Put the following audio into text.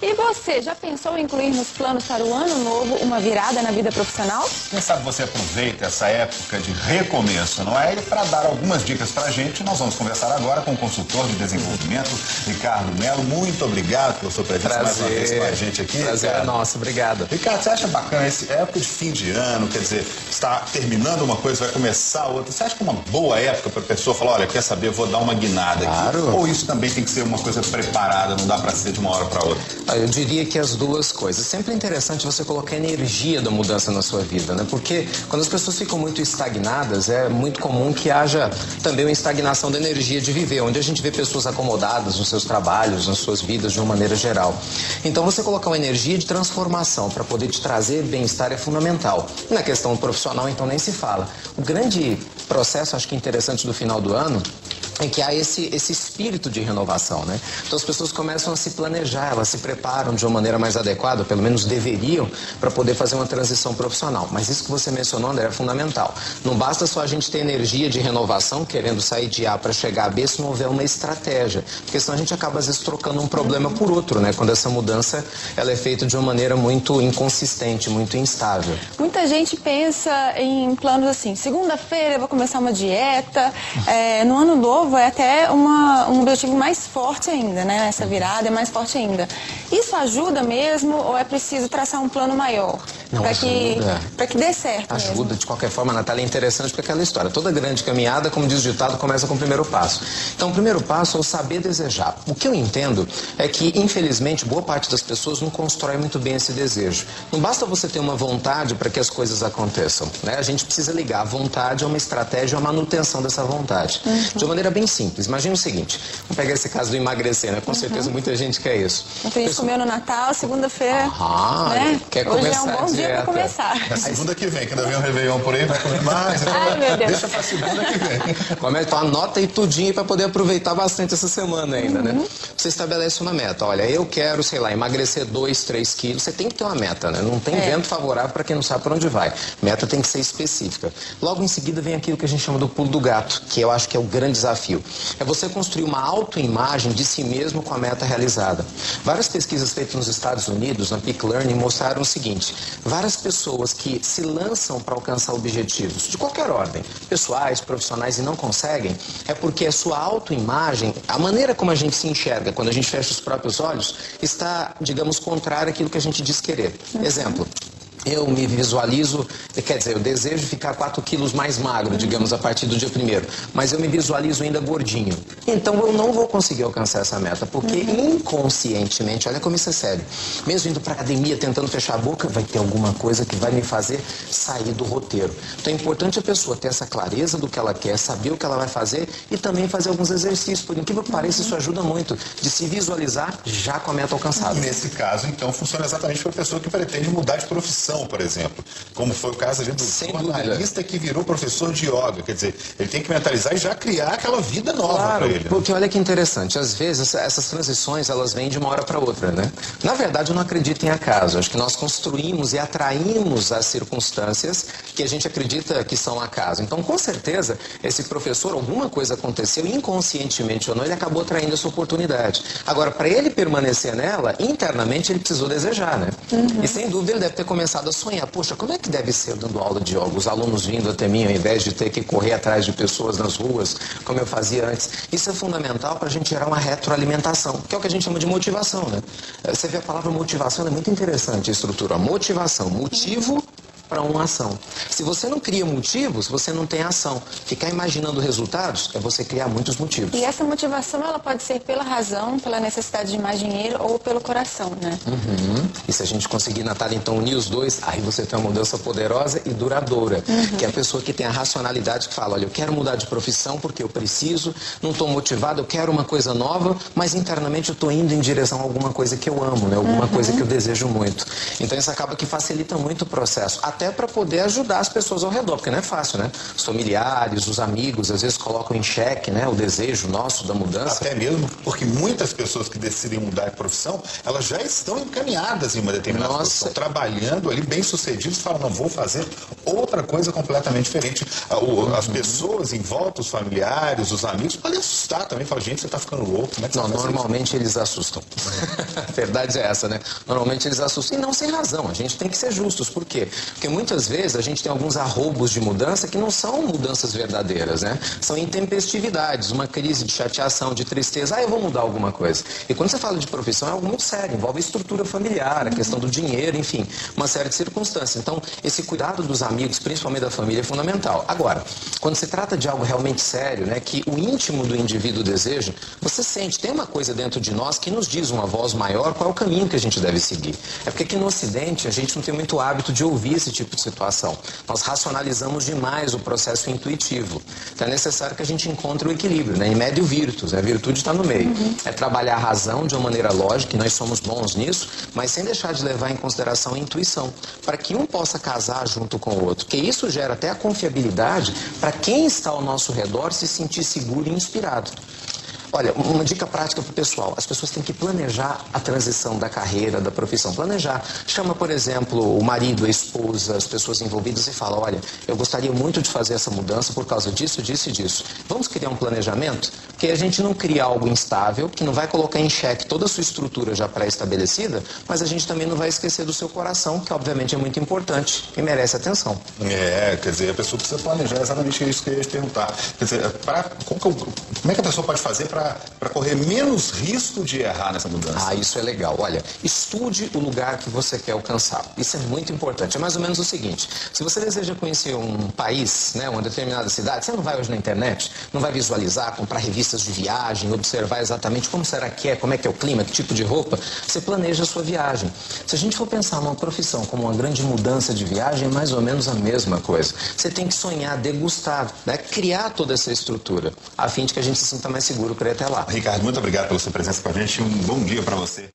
E você, já pensou em incluir nos planos para o ano novo uma virada na vida profissional? Quem sabe você aproveita essa época de recomeço, não é? E para dar algumas dicas para a gente, nós vamos conversar agora com o consultor de desenvolvimento, Ricardo Melo. Muito obrigado pela sua presença mais uma vez com a gente aqui. Prazer é nosso, obrigado. Ricardo, você acha bacana essa época de fim de ano, quer dizer, está terminando uma coisa, vai começar outra. Você acha que é uma boa época para a pessoa falar, olha, quer saber, vou dar uma guinada aqui? Ou isso também tem que ser uma coisa preparada, não dá para ser de uma hora para outra? Eu diria que as duas coisas. Sempre é interessante você colocar a energia da mudança na sua vida, né? Porque quando as pessoas ficam muito estagnadas, é muito comum que haja também uma estagnação da energia de viver, onde a gente vê pessoas acomodadas nos seus trabalhos, nas suas vidas de uma maneira geral. Então você colocar uma energia de transformação para poder te trazer bem-estar é fundamental. Na questão profissional, então, nem se fala. O grande processo, acho que interessante do final do ano, é que há esse espírito de renovação, né? Então as pessoas começam a se planejar, elas se preparam de uma maneira mais adequada, pelo menos deveriam, para poder fazer uma transição profissional. Mas isso que você mencionou, André, é fundamental. Não basta só a gente ter energia de renovação, querendo sair de A para chegar a B, se não houver uma estratégia. Porque senão a gente acaba, às vezes, trocando um problema por outro, né? Quando essa mudança ela é feita de uma maneira muito inconsistente, muito instável. Muita gente pensa em planos assim, segunda-feira eu vou começar uma dieta, no ano novo é até um objetivo mais forte ainda, né? Essa virada é mais forte ainda. Isso ajuda mesmo ou é preciso traçar um plano maior? Para que dê certo ajuda mesmo. De qualquer forma, Natália, é interessante porque aquela história, toda grande caminhada, como diz o ditado, começa com o primeiro passo. Então o primeiro passo é o saber desejar. O que eu entendo é que, infelizmente, boa parte das pessoas não constrói muito bem esse desejo. Não basta você ter uma vontade para que as coisas aconteçam, né? A gente precisa ligar a vontade a uma estratégia, a manutenção dessa vontade. De uma maneira bem simples. Imagina o seguinte, vamos pegar esse caso do emagrecer, né? Com certeza muita gente quer isso. Muita gente comeu no Natal, segunda-feira, né? Quer Hoje começar é um bom dia para começar. É segunda que vem, que ainda vem um Réveillon por aí, vai comer mais. Ai, meu Deus. Deixa pra segunda que vem. Então anota aí tudinho para poder aproveitar bastante essa semana ainda, né? Você estabelece uma meta. Olha, eu quero, sei lá, emagrecer 2, 3 quilos. Você tem que ter uma meta, né? Não tem vento favorável para quem não sabe para onde vai. Meta tem que ser específica. Logo em seguida vem aquilo que a gente chama do pulo do gato, que eu acho que é o grande desafio. É você construir uma autoimagem de si mesmo com a meta realizada. Várias pesquisas feitas nos Estados Unidos, na Peak Learning, mostraram o seguinte: várias pessoas que se lançam para alcançar objetivos, de qualquer ordem, pessoais, profissionais, e não conseguem, é porque a sua autoimagem, a maneira como a gente se enxerga quando a gente fecha os próprios olhos, está, digamos, contrária àquilo que a gente diz querer. Exemplo. Eu me visualizo, quer dizer, eu desejo ficar 4 quilos mais magro, digamos, a partir do dia 1º, mas eu me visualizo ainda gordinho. Então eu não vou conseguir alcançar essa meta, porque inconscientemente, olha como isso é sério, mesmo indo para academia, tentando fechar a boca, vai ter alguma coisa que vai me fazer sair do roteiro. Então é importante a pessoa ter essa clareza do que ela quer, saber o que ela vai fazer e também fazer alguns exercícios. Por incrível que pareça, isso ajuda muito, de se visualizar já com a meta alcançada. Nesse caso, então, funciona exatamente para a pessoa que pretende mudar de profissão, por exemplo, como foi o caso ali do jornalista que virou professor de yoga. Quer dizer, ele tem que mentalizar e já criar aquela vida nova para ele. Porque olha que interessante, às vezes essas transições elas vêm de uma hora para outra, né? Na verdade, eu não acredito em acaso. Acho que nós construímos e atraímos as circunstâncias que a gente acredita que são acaso. Então, com certeza, esse professor, alguma coisa aconteceu, inconscientemente ou não, ele acabou atraindo essa oportunidade. Agora, para ele permanecer nela, internamente ele precisou desejar, né? E sem dúvida ele deve ter começado a sonhar. Poxa, como é que deve ser dando aula de yoga? Os alunos vindo até mim, ao invés de ter que correr atrás de pessoas nas ruas, como eu fazia antes. Isso é fundamental para a gente gerar uma retroalimentação, que é o que a gente chama de motivação, né? Você vê a palavra motivação, é muito interessante a estrutura. A motivação, motivo para uma ação. Se você não cria motivos, você não tem ação. Ficar imaginando resultados é você criar muitos motivos. E essa motivação, ela pode ser pela razão, pela necessidade de mais dinheiro ou pelo coração, né? E se a gente conseguir, Natália, então unir os dois, aí você tem uma mudança poderosa e duradoura. Que é a pessoa que tem a racionalidade que fala, olha, eu quero mudar de profissão porque eu preciso, não estou motivado, eu quero uma coisa nova, mas internamente eu estou indo em direção a alguma coisa que eu amo, né? Alguma coisa que eu desejo muito. Então isso acaba que facilita muito o processo. Até até para poder ajudar as pessoas ao redor, porque não é fácil, né? Os familiares, os amigos, às vezes colocam em xeque, né, o desejo nosso da mudança. Até mesmo porque muitas pessoas que decidem mudar de profissão, elas já estão encaminhadas em uma determinada profissão, trabalhando ali, bem-sucedidos, falam, não, vou fazer outra coisa completamente diferente. As pessoas em volta, os familiares, os amigos, podem assustar também, falam, gente, você está ficando louco, como é que não, normalmente eles assustam. A verdade é essa, né? Normalmente eles assustam, e não sem razão, a gente tem que ser justos. Por quê? Porque muitas vezes a gente tem alguns arroubos de mudança que não são mudanças verdadeiras, né? São intempestividades, uma crise de chateação, de tristeza, eu vou mudar alguma coisa. E quando você fala de profissão é algo muito sério, envolve a estrutura familiar, a questão do dinheiro, enfim, uma série de circunstâncias. Então, esse cuidado dos amigos, principalmente da família, é fundamental. Agora, quando se trata de algo realmente sério, né, que o íntimo do indivíduo deseja, você sente, tem uma coisa dentro de nós que nos diz uma voz maior qual é o caminho que a gente deve seguir. É porque aqui no Ocidente a gente não tem muito hábito de ouvir esse tipo de situação. Nós racionalizamos demais o processo intuitivo. Então é necessário que a gente encontre o equilíbrio, né? Em médio virtus, né? A virtude está no meio. É trabalhar a razão de uma maneira lógica, e nós somos bons nisso, mas sem deixar de levar em consideração a intuição, para que um possa casar junto com o outro. Porque isso gera até a confiabilidade para quem está ao nosso redor se sentir seguro e inspirado. Olha, uma dica prática para o pessoal. As pessoas têm que planejar a transição da carreira, da profissão. Planejar. Chama, por exemplo, o marido, a esposa, as pessoas envolvidas e fala, olha, eu gostaria muito de fazer essa mudança por causa disso, disso e disso. Vamos criar um planejamento? Porque a gente não cria algo instável, que não vai colocar em xeque toda a sua estrutura já pré-estabelecida, mas a gente também não vai esquecer do seu coração, que obviamente é muito importante e merece atenção. Quer dizer, a pessoa precisa planejar exatamente isso que eu ia te perguntar. Quer dizer, como é que a pessoa pode fazer para correr menos risco de errar nessa mudança? Isso é legal. Olha, estude o lugar que você quer alcançar. Isso é muito importante. É mais ou menos o seguinte, se você deseja conhecer um país, né, uma determinada cidade, você não vai hoje na internet, não vai visualizar, comprar revistas de viagem, observar exatamente como será que é, como é que é o clima, que tipo de roupa, você planeja a sua viagem. Se a gente for pensar numa profissão como uma grande mudança de viagem, é mais ou menos a mesma coisa. Você tem que sonhar, degustar, né, criar toda essa estrutura, a fim de que a gente se sinta mais seguro para ir até lá. Ricardo, muito obrigado pela sua presença com a gente. Um bom dia para você.